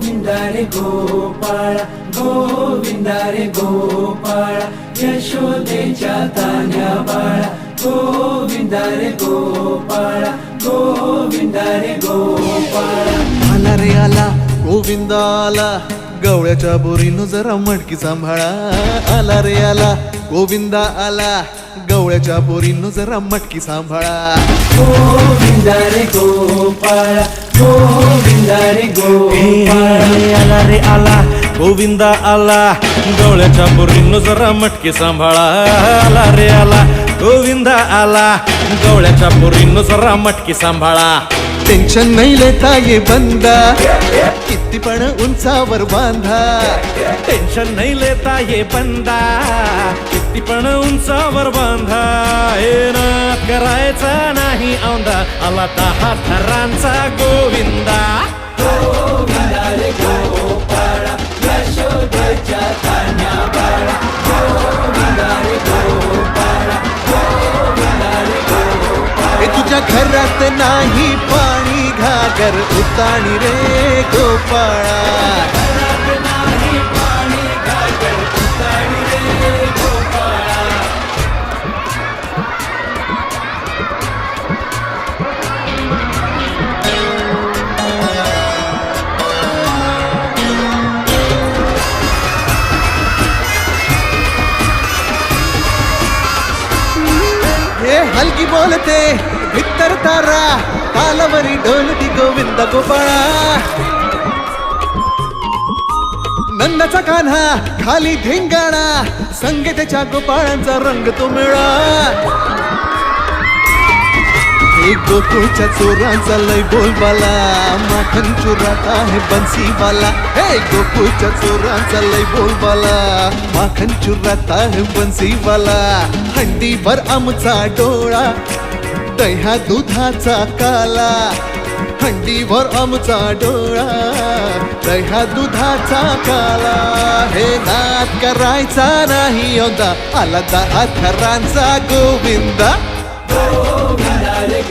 गोविंदा रे गोपाळा गोविंदा रे गोपाळा यशोदेच्या तान्या बाळा गोविंदा रे गोपाळा गोविंदा रे गोपाळा आला रे आला गोविंदा आला गवळ्याच्या बोरीनं जरा मटकी सांभाळा आला रे आला गोविंदा आला गवळ्याच्या बोरीनं जरा मटकी सांभाळा गोविंदा रे गोपाळा गोविंदा रे गोपाळा आला रे आला गोविंदा आला गवळ्याच्या बोरीनं जरा मटकी सांभाळा आला रे आला गोविंदा आला गवळ्याच्या बोरीनं जरा मटकी सांभाळा टेन्शन नाही लेता ये बंदा किती पण उंचावर बांधा टेन्शन नाही लेता ये बंदा किती पण उंचावर बांधा हे ना करायचा नाही औंधा आला 10 थरांचा गोविंदा गोविंदा रे गोपाळा यशोदेच्या तान्या बाळा गोविंदा रे गोपाळा गोविंदा रे गोपाळा हे तुझ्या घरात नाही पाणी घागर उताणी रे गोपाळा नाही पाणी घागर उताणी रे गोपाळा हे हलकी बोलते भित्तर तारा तालावरी ढोलती गोविंद गोपाळा नंदाचा कान्हा खाली धिंगाणा संगीताच्या गोपाळांचा रंग तो मिळा हे गोकुळच्या चोरांचा लय बोलबाला माखन चोरात आहे बन्सीवाला हे गोकुळच्या चोरांचा लय बोलबाला माखन चोरात आहे बन्सीवाला हंडीवर आमचा डोळा दह्या दुधाचा काला हंडीवर आमचा डोळा दह्या दुधाचा काला हे नाद करायचा नाही औंधा आला 10 थरांचा गोविंदा गोविंदा रे